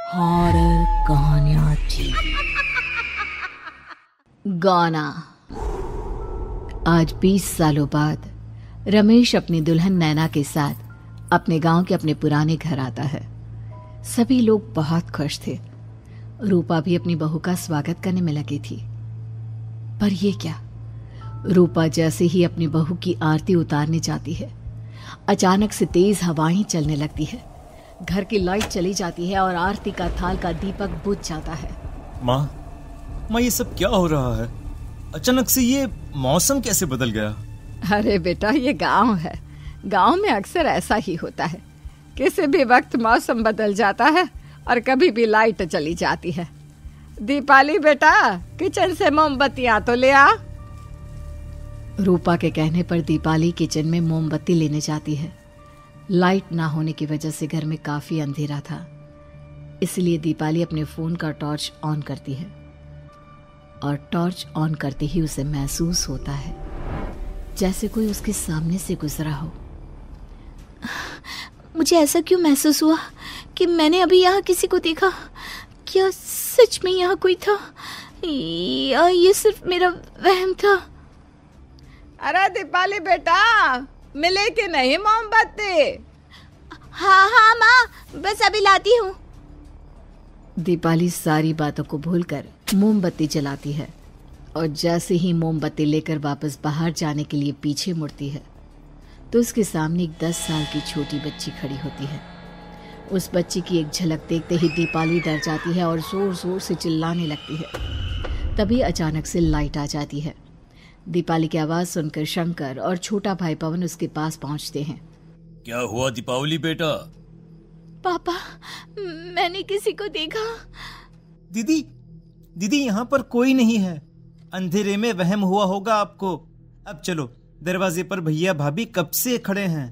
Horror कहानियां थी। गाना। आज 20 सालों बाद रमेश अपनी दुल्हन नैना के साथ अपने गांव के अपने पुराने घर आता है। सभी लोग बहुत खुश थे। रूपा भी अपनी बहू का स्वागत करने में लगी थी। पर ये क्या, रूपा जैसे ही अपनी बहू की आरती उतारने जाती है, अचानक से तेज हवाएं चलने लगती है। घर की लाइट चली जाती है और आरती का थाल का दीपक बुझ जाता है। माँ, ये सब क्या हो रहा है? अचानक से ये मौसम कैसे बदल गया? अरे बेटा, ये गांव है। गांव में अक्सर ऐसा ही होता है। किसी भी वक्त मौसम बदल जाता है और कभी भी लाइट चली जाती है। दीपाली बेटा, किचन से मोमबत्तियां तो ले आ। रूपा के कहने पर दीपाली किचन में मोमबत्ती लेने जाती है। लाइट ना होने की वजह से घर में काफी अंधेरा था, इसलिए दीपाली अपने फोन का टॉर्च ऑन करती है और टॉर्च ऑन करते ही उसे महसूस होता है जैसे कोई उसके सामने से गुजरा हो। मुझे ऐसा क्यों महसूस हुआ कि मैंने अभी यहाँ किसी को देखा? क्या सच में यहाँ कोई था या ये सिर्फ मेरा वहम था? अरे दीपाली बेटा, मिले कि नहीं मोमबत्ती? हाँ माँ, बस अभी लाती हूँ। दीपाली सारी बातों को भूलकर मोमबत्ती जलाती है और जैसे ही मोमबत्ती लेकर वापस बाहर जाने के लिए पीछे मुड़ती है तो उसके सामने एक 10 साल की छोटी बच्ची खड़ी होती है। उस बच्ची की एक झलक देखते ही दीपाली डर जाती है और जोर जोर से चिल्लाने लगती है। तभी अचानक से लाइट आ जाती है। दीपाली की आवाज सुनकर शंकर और छोटा भाई पवन उसके पास पहुंचते हैं। क्या हुआ दीपावली बेटा? पापा, मैंने किसी को देखा। दीदी यहाँ पर कोई नहीं है। अंधेरे में वहम हुआ होगा आपको। अब चलो, दरवाजे पर भैया भाभी कब से खड़े हैं।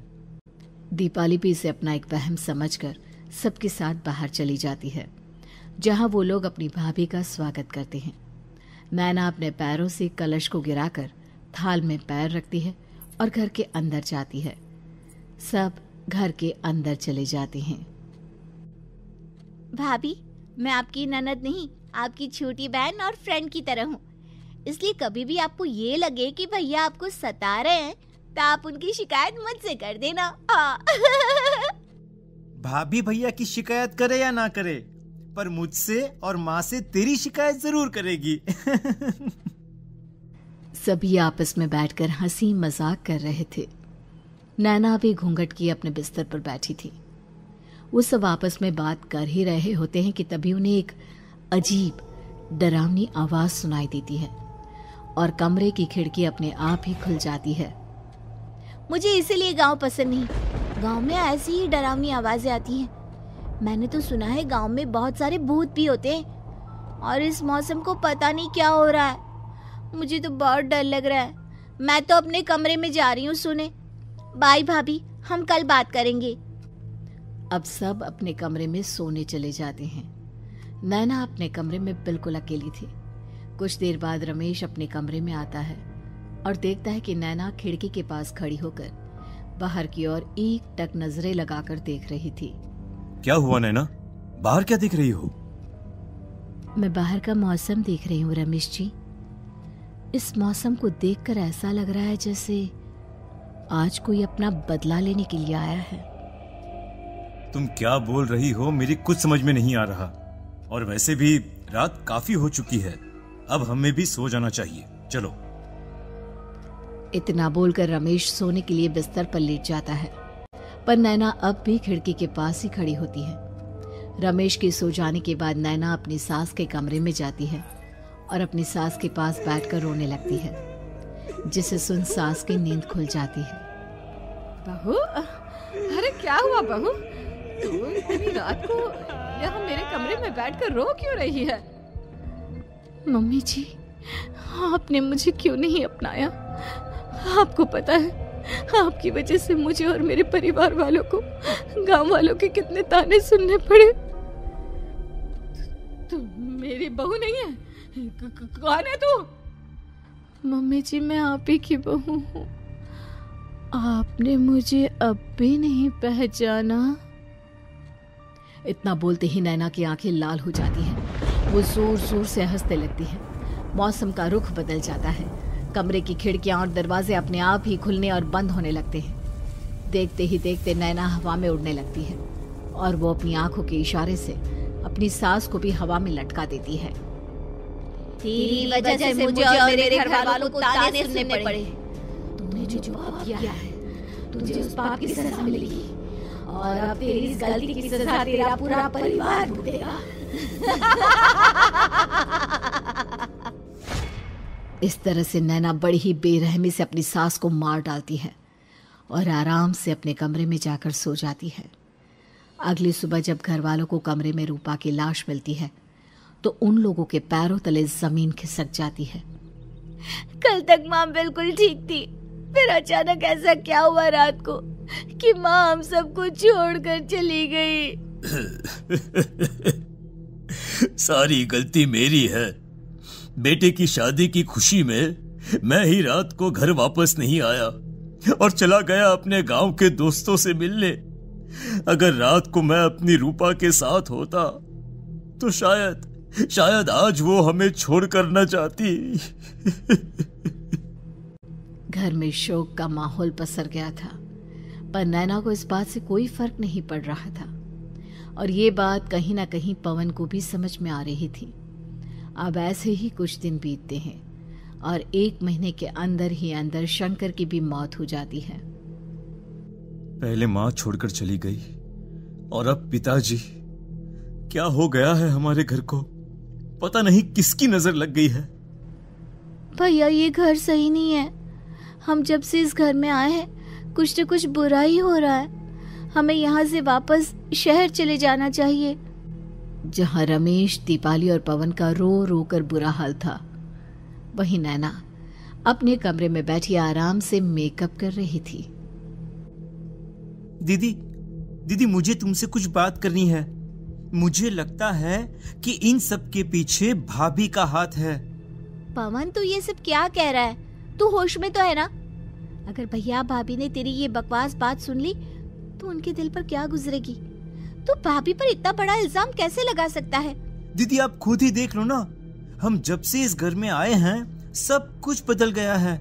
दीपाली भी इसे अपना एक वहम समझकर सबके साथ बाहर चली जाती है, जहां वो लोग अपनी भाभी का स्वागत करते हैं। नैना अपने पैरों से कलश को गिराकर थाल में पैर रखती है और घर के अंदर जाती है। सब घर के अंदर चले जाते हैं। भाभी, मैं आपकी ननद नहीं, आपकी छोटी बहन और फ्रेंड की तरह हूँ। इसलिए कभी भी आपको ये लगे कि भैया आपको सता रहे हैं तो आप उनकी शिकायत मुझसे कर देना। भाभी भैया की शिकायत करे या ना करे, पर मुझसे और माँ से तेरी शिकायत जरूर करेगी। सभी आपस में बैठकर हंसी मजाक कर रहे थे। नैना भी घूंघट किए अपने बिस्तर पर बैठी थी। वो सब आपस में बात कर ही रहे होते हैं कि तभी उन्हें एक अजीब डरावनी आवाज सुनाई देती है और कमरे की खिड़की अपने आप ही खुल जाती है। मुझे इसीलिए गांव पसंद नहीं। गांव में ऐसी ही डरावनी आवाजें आती हैं। मैंने तो सुना है गांव में बहुत सारे भूत भी होते हैं और इस मौसम को पता नहीं क्या हो रहा है। मुझे तो बहुत डर लग रहा है। मैं तो अपने कमरे में जा रही हूँ सोने। बाय भाभी, हम कल बात करेंगे। अब सब अपने कमरे में सोने चले जाते हैं। नैना अपने कमरे में बिल्कुल अकेली थी। कुछ देर बाद रमेश अपने कमरे में आता है और देखता है कि नैना खिड़की के पास खड़ी होकर बाहर की ओर एक टक नजरें लगाकर देख रही थी। क्या हुआ नैना? बाहर क्या देख रही हो? मैं बाहर का मौसम देख रही हूँ रमेश जी। इस मौसम को देखकर ऐसा लग रहा है जैसे आज कोई अपना बदला लेने के लिए आया है। तुम क्या बोल रही हो? मेरी कुछ समझ में नहीं आ रहा। और वैसे भी रात काफी हो चुकी है, अब हमें भी सो जाना चाहिए। चलो। इतना बोलकर रमेश सोने के लिए बिस्तर पर लेट जाता है, पर नैना अब भी खिड़की के पास ही खड़ी होती है। रमेश के सो जाने के बाद नैना अपनी सास के कमरे में जाती है और अपनी सास के पास बैठकर रोने लगती है, जिसे सुन सास की नींद खुल जाती है। बहू, अरे क्या हुआ बहू? तू इतनी रात को यहाँ मेरे कमरे में बैठकर रो क्यों रही है? मम्मी जी, आपने मुझे क्यों नहीं अपनाया? आपको पता है, आपकी वजह से मुझे और मेरे परिवार वालों को गांव वालों के कितने ताने सुनने पड़े। तू मेरी बहू नहीं है? कौन है तू? मम्मी जी, मैं आप ही की बहू हूँ। आपने मुझे अब भी नहीं पहचाना? इतना बोलते ही नैना की आंखें लाल हो जाती हैं। वो जोर जोर से हंसने लगती है। मौसम का रुख बदल जाता है। कमरे की खिड़कियां और दरवाजे अपने आप ही खुलने और बंद होने लगते हैं। देखते ही देखते नैना हवा में उड़ने लगती है और वो अपनी आंखों के इशारे से अपनी सांस को भी हवा में लटका देती है। तेरी वजह से मुझे और मेरे घर वालों को ताने सुनने पड़े। तूने जो पाप किया है, तुझे उस पाप की सजा मिलेगी और अब तेरी इस गलती की सजा तेरा पूरा परिवार भुगतेगा। इस तरह से नैना बड़ी ही बेरहमी से अपनी सास को मार डालती है और आराम से अपने कमरे में जाकर सो जाती है। अगली सुबह जब घर वालों को कमरे में रूपा की लाश मिलती है तो उन लोगों के पैरों तले जमीन खिसक जाती है। कल तक माँ बिल्कुल ठीक थी, फिर अचानक ऐसा क्या हुआ रात को कि माँ हम सबको छोड़कर चली गई। सारी गलती मेरी है। बेटे की शादी की खुशी में मैं ही रात को घर वापस नहीं आया और चला गया अपने गांव के दोस्तों से मिलने। अगर रात को मैं अपनी रूपा के साथ होता तो शायद आज वो हमें छोड़कर न जाती। घर में शोक का माहौल पसर गया था, पर नैना को इस बात से कोई फर्क नहीं पड़ रहा था और ये बात कहीं ना कहीं पवन को भी समझ में आ रही थी। अब ऐसे ही कुछ दिन बीतते हैं और 1 महीने के अंदर ही अंदर शंकर की भी मौत हो जाती है। पहले माँ छोड़कर चली गई और अब पिताजी। क्या हो गया है हमारे घर को? पता नहीं किसकी नजर लग गई है। भैया ये घर सही नहीं है। हम जब से इस घर में आए हैं कुछ न कुछ बुरा ही हो रहा है। हमें यहाँ से वापस शहर चले जाना चाहिए। जहाँ रमेश, दीपाली और पवन का रो रो कर बुरा हाल था, वहीं नैना अपने कमरे में बैठी आराम से मेकअप कर रही थी। दीदी मुझे तुमसे कुछ बात करनी है। मुझे लगता है कि इन सब के पीछे भाभी का हाथ है। पवन तू ये सब क्या कह रहा है? तू होश में तो है ना? अगर भैया भाभी ने तेरी ये बकवास बात सुन ली तो उनके दिल पर क्या गुजरेगी? तू भाभी पर इतना बड़ा इल्जाम कैसे लगा सकता है? दीदी आप खुद ही देख लो ना, हम जब से इस घर में आए हैं सब कुछ बदल गया है।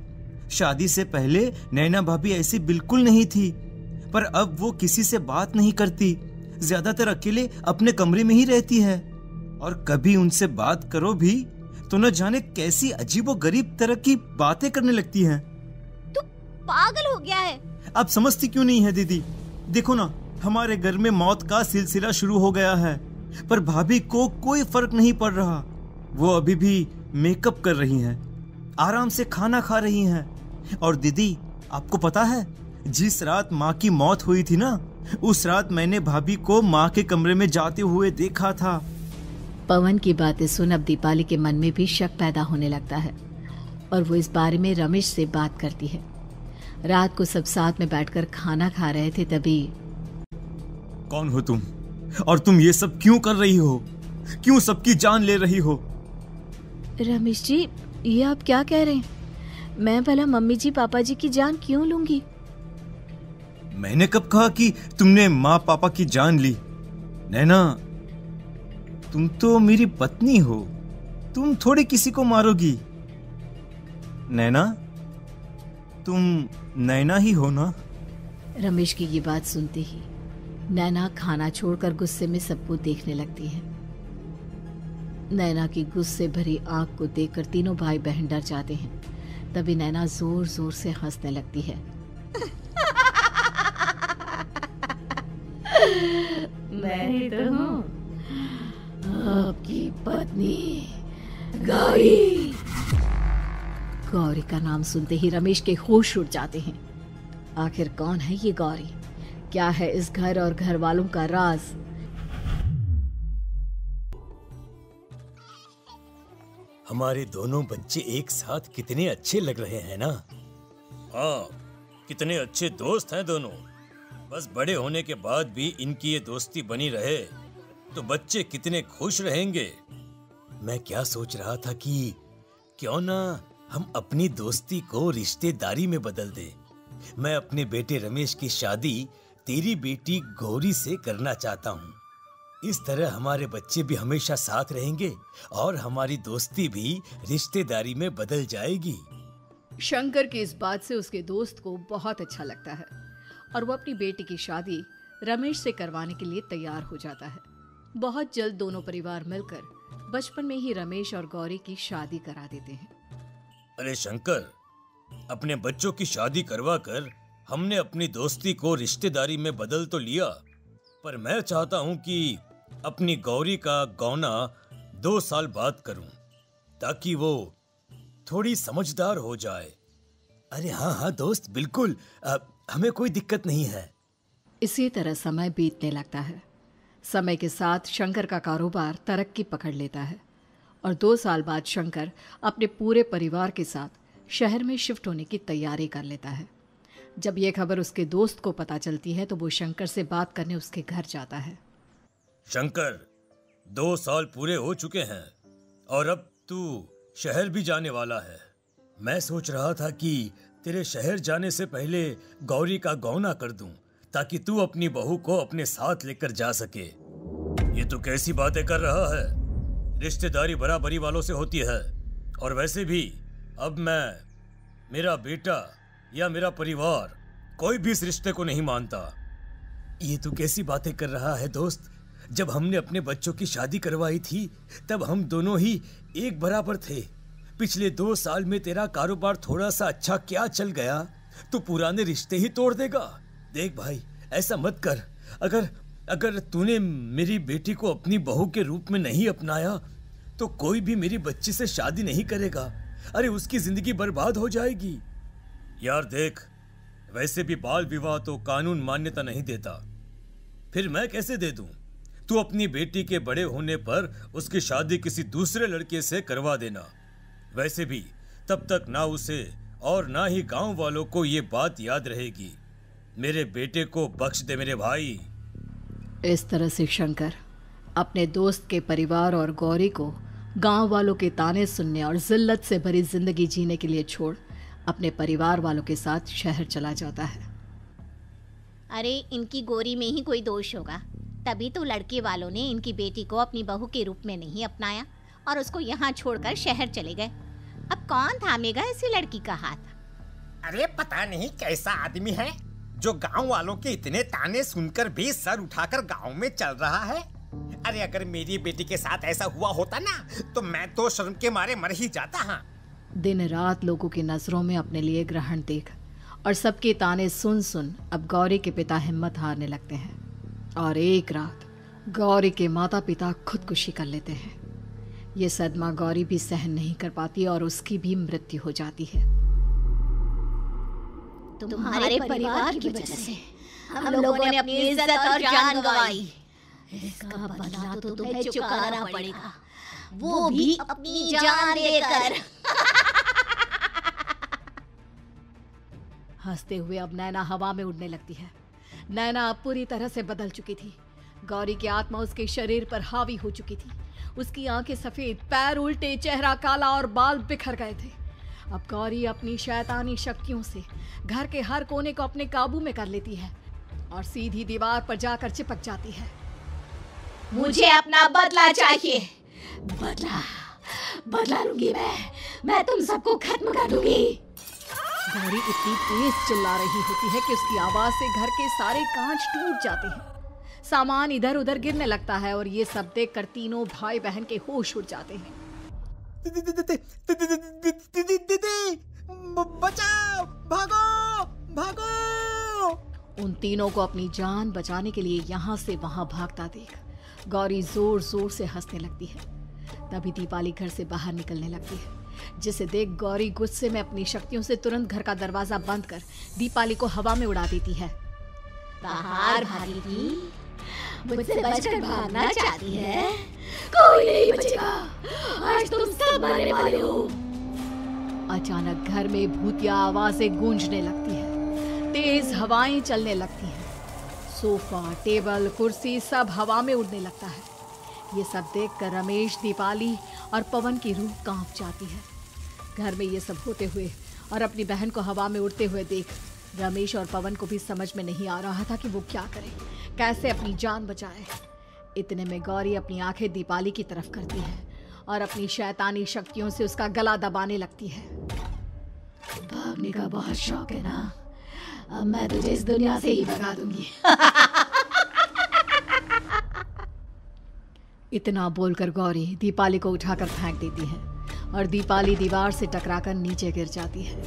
शादी से पहले नैना भाभी ऐसी बिल्कुल नहीं थी, पर अब वो किसी से बात नहीं करती, ज्यादातर अकेले अपने कमरे में ही रहती है और कभी उनसे बात करो भी तो न जाने कैसी अजीबोगरीब तरह की बातें करने लगती हैं। तू पागल हो गया है? आप समझती क्यों नहीं है दीदी? देखो ना, हमारे घर में मौत का सिलसिला शुरू हो गया है, पर भाभी को कोई फर्क नहीं पड़ रहा। वो अभी भी मेकअप कर रही हैं, आराम से खाना खा रही हैं। और दीदी आपको पता है, जिस रात माँ की मौत हुई थी ना, उस रात मैंने भाभी को माँ के कमरे में जाते हुए देखा था। पवन की बातें सुन अब दीपाली के मन में भी शक पैदा होने लगता है और वो इस बारे में रमेश से बात करती है। रात को सब साथ में बैठकर खाना खा रहे थे, तभी कौन हो तुम और तुम ये सब क्यों कर रही हो? क्यों सबकी जान ले रही हो? रमेश जी, ये आप क्या कह रहे हैं? मैं भला मम्मी जी पापा जी की जान क्यों लूंगी? मैंने कब कहा कि तुमने माँ पापा की जान ली? नैना, तुम तो मेरी पत्नी हो, तुम थोड़ी किसी को मारोगी। नैना, तुम नैना ही हो ना? रमेश की ये बात सुनते ही नैना खाना छोड़कर गुस्से में सबको देखने लगती है। नैना की गुस्से भरी आंख को देखकर तीनों भाई बहन डर जाते हैं। तभी नैना जोर जोर से हंसने लगती है। मैं ही तो हूँ, आपकी पत्नी गौरी। गौरी का नाम सुनते ही रमेश के होश उड़ जाते हैं। आखिर कौन है ये गौरी? क्या है इस घर और घर वालों का राज? हमारे दोनों बच्चे एक साथ कितने अच्छे लग रहे हैं ना? हाँ, कितने अच्छे दोस्त हैं दोनों। बस बड़े होने के बाद भी इनकी ये दोस्ती बनी रहे तो बच्चे कितने खुश रहेंगे। मैं क्या सोच रहा था कि क्यों ना हम अपनी दोस्ती को रिश्तेदारी में बदल दें। मैं अपने बेटे रमेश की शादी तेरी बेटी गौरी से करना चाहता हूँ। इस तरह हमारे बच्चे भी हमेशा साथ रहेंगे और हमारी दोस्ती भी रिश्तेदारी में बदल जाएगी। शंकर की इस बात से उसके दोस्त को बहुत अच्छा लगता है और वो अपनी बेटी की शादी रमेश से करवाने के लिए तैयार हो जाता है। बहुत जल्द दोनों परिवार मिलकर बचपन में ही रमेश और गौरी की शादी करा देते हैं। अरे शंकर, अपने बच्चों की शादी करवा कर हमने अपनी दोस्ती को रिश्तेदारी में बदल तो लिया, पर मैं चाहता हूं कि अपनी गौरी का गौना 2 साल बाद करूं, ताकि वो थोड़ी समझदार हो जाए। अरे हाँ दोस्त, बिल्कुल, हमें कोई दिक्कत नहीं है। इसी तरह समय बीतने लगता है। समय के साथ शंकर का कारोबार तरक्की पकड़ लेता है और 2 साल बाद शंकर अपने पूरे परिवार के साथ शहर में शिफ्ट होने की तैयारी कर लेता है। जब यह खबर उसके दोस्त को पता चलती है तो वो शंकर से बात करने उसके घर जाता है। शंकर, 2 साल पूरे हो चुके हैं और अब तू शहर भी जाने वाला है। मैं सोच रहा था कि तेरे शहर जाने से पहले गौरी का गौना कर दूं, ताकि तू अपनी बहू को अपने साथ लेकर जा सके। ये तो कैसी बातें कर रहा है? रिश्तेदारी बराबरी वालों से होती है, और वैसे भी अब मेरा बेटा या मेरा परिवार कोई भी इस रिश्ते को नहीं मानता। ये तू कैसी बातें कर रहा है दोस्त? जब हमने अपने बच्चों की शादी करवाई थी तब हम दोनों ही एक बराबर थे। पिछले 2 साल में तेरा कारोबार थोड़ा सा अच्छा क्या चल गया तो पुराने रिश्ते ही तोड़ देगा। देख भाई, ऐसा मत कर। अगर तूने मेरी बेटी को अपनी बहू के रूप में नहीं अपनाया तो कोई भी मेरी बच्ची से शादी नहीं करेगा। अरे उसकी जिंदगी बर्बाद हो जाएगी। यार देख, वैसे भी बाल विवाह तो कानून मान्यता नहीं देता, फिर मैं कैसे दे दूं? तू अपनी बेटी के बड़े होने पर उसकी शादी किसी दूसरे लड़के से करवा देना। वैसे भी तब तक ना उसे और ना ही गांव वालों को ये बात याद रहेगी। मेरे बेटे को बख्श दे मेरे भाई। इस तरह से शंकर अपने दोस्त के परिवार और गौरी को गांव वालों के ताने सुनने और जिल्लत से भरी जिंदगी जीने के लिए छोड़ अपने परिवार वालों के साथ शहर चला जाता है। अरे इनकी गौरी में ही कोई दोष होगा, तभी तो लड़के वालों ने इनकी बेटी को अपनी बहू के रूप में नहीं अपनाया और उसको यहाँ छोड़कर शहर चले गए। अब कौन थामेगा ऐसी लड़की का हाथ? अरे पता नहीं कैसा आदमी है जो गांव वालों के इतने ताने सुनकर भी सर उठाकर गांव में चल रहा है। अरे अगर मेरी बेटी के साथ ऐसा हुआ होता ना तो मैं तो शर्म के मारे मर ही जाता। हाँ, दिन रात लोगों की नजरों में अपने लिए ग्रहण देख और सबके ताने सुन सुन अब गौरी के पिता हिम्मत हारने लगते हैं और एक रात गौरी के माता पिता खुदकुशी कर लेते हैं। ये सदमा गौरी भी सहन नहीं कर पाती और उसकी भी मृत्यु हो जाती है। तुम्हारे परिवार की वजह से हम लोगों ने अपनी इज्जत और जान गंवाई। इसका बदला तो तुम्हें चुकाना पड़ेगा, वो भी अपनी जान देकर। हंसते हुए अब नैना हवा में उड़ने लगती है। नैना अब पूरी तरह से बदल चुकी थी। गौरी की आत्मा उसके शरीर पर हावी हो चुकी थी। उसकी आंखें सफेद, पैर उल्टे, चेहरा काला और बाल बिखर गए थे। अब गौरी अपनी शैतानी शक्तियों से घर के हर कोने को अपने काबू में कर लेती है और सीधी दीवार पर जाकर चिपक जाती है। मुझे अपना बदला चाहिए। बदला लूंगी मैं तुम सबको खत्म कर दूंगी। गौरी इतनी तेज चिल्ला रही होती है कि उसकी आवाज से घर के सारे कांच टूट जाते हैं। सामान इधर उधर गिरने लगता है और ये सब देखकर तीनों भाई बहन के होश उड़ जाते हैं। बचाओ, भागो भागो। उन तीनों को अपनी जान बचाने के लिए यहाँ से वहां भागता देख गौरी जोर जोर से हंसने लगती है। तभी दीपाली घर से बाहर निकलने लगती है, जिसे देख गौरी गुस्से में अपनी शक्तियों से तुरंत घर का दरवाजा बंद कर दीपाली को हवा में उड़ा देती है। बाहर भागेगी, मुझसे बचकर भागना चाहती है? कोई नहीं बचेगा, आज तुम सब मरने वाले हो। अचानक घर में भूतिया आवाजें गूंजने लगती है, तेज हवाएं चलने लगती हैं। सोफा, टेबल, कुर्सी सब हवा में उड़ने लगता है। ये सब देखकर रमेश, दीपाली और पवन की रूह कांप जाती है। घर में ये सब होते हुए और अपनी बहन को हवा में उड़ते हुए देख रमेश और पवन को भी समझ में नहीं आ रहा था कि वो क्या करे, कैसे अपनी जान बचाए। इतने में गौरी अपनी आंखें दीपाली की तरफ करती है और अपनी शैतानी शक्तियों से उसका गला दबाने लगती है। भागने का बहुत शौक है ना, अब मैं तुझे इस दुनिया से ही भगा दूंगी। इतना बोलकर गौरी दीपाली को उठाकर फेंक देती है और दीपाली दीवार से टकराकर नीचे गिर जाती है।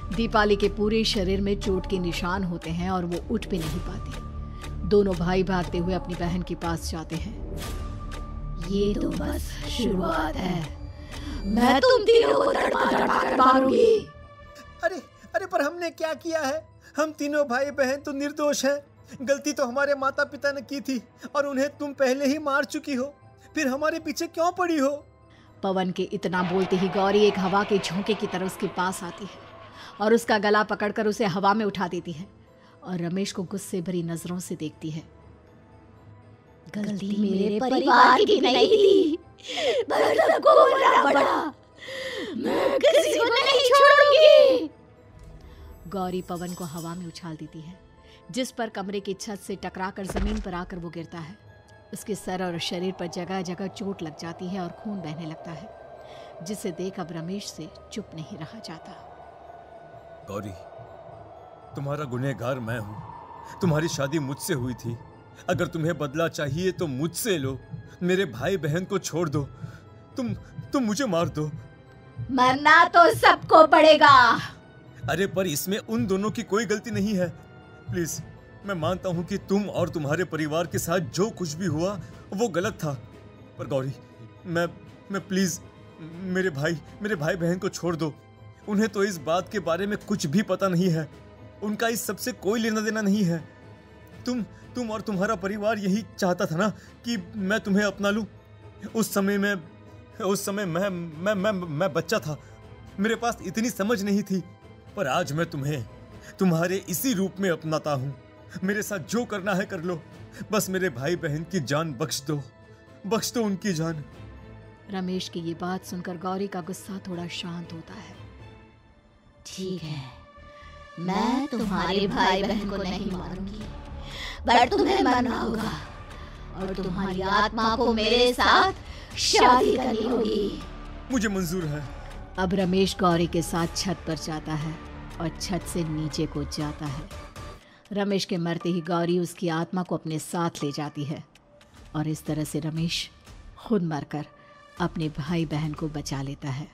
दीपाली के पूरे शरीर में चोट के निशान होते हैं और वो उठ भी नहीं पाती। दोनों भाई भागते हुए अपनी बहन के पास जाते हैं। ये तो बस शुरुआत है, मैं तुम तीनों को तड़पा कर मारूंगी। अरे अरे, पर हमने क्या किया है? हम तीनों भाई बहन तो निर्दोष हैं। गलती तो हमारे माता पिता ने की थी और उन्हें तुम पहले ही मार चुकी हो, फिर हमारे पीछे क्यों पड़ी हो? पवन के इतना बोलते ही गौरी एक हवा के झोंके की तरह उसके पास आती है और उसका गला पकड़कर उसे हवा में उठा देती है और रमेश को गुस्से भरी नजरों से देखती है। गलती मेरे परिवार की नहीं थी, पर सबको बोलना पड़ा। मैं किसी को नहीं छोड़ूंगी। गौरी पवन को हवा में उछाल देती है, जिस पर कमरे की छत से टकराकर जमीन पर आकर वो गिरता है। उसके सर और शरीर पर जगह जगह चोट लग जाती है और खून बहने लगता है, जिसे देख अब रमेश से चुप नहीं रहा जाता। गौरी, तुम्हारा गुनहगार मैं हूँ। तुम्हारी शादी मुझसे हुई थी। अगर तुम्हें बदला चाहिए तो मुझसे लो। मेरे भाई बहन को छोड़ दो। तुम मुझे मार दो। मरना तो सबको पड़ेगा। अरे पर इसमें उन दोनों की कोई गलती नहीं है। प्लीज, मैं मानता हूँ कि तुम और तुम्हारे परिवार के साथ जो कुछ भी हुआ वो गलत था, पर गौरी, मैं प्लीज मेरे भाई बहन को छोड़ दो। उन्हें तो इस बात के बारे में कुछ भी पता नहीं है। उनका इस सबसे कोई लेना देना नहीं है। तुम और तुम्हारा परिवार यही चाहता था ना कि मैं तुम्हें अपना लूं। उस समय मैं बच्चा था, मेरे पास इतनी समझ नहीं थी, पर आज मैं तुम्हें तुम्हारे इसी रूप में अपनाता हूं। मेरे साथ जो करना है कर लो, बस मेरे भाई बहन की जान बख्श दो उनकी जान। रमेश की ये बात सुनकर गौरी का गुस्सा थोड़ा शांत होता है। ठीक है, मैं तुम्हारे भाई बहन को नहीं मारूंगी, पर तुम्हें मरना होगा और तुम्हारी आत्मा को मेरे साथ शादी करनी होगी। मुझे मंजूर है। अब रमेश गौरी के साथ छत पर जाता है और छत से नीचे को जाता है। रमेश के मरते ही गौरी उसकी आत्मा को अपने साथ ले जाती है और इस तरह से रमेश खुद मरकर अपने भाई बहन को बचा लेता है।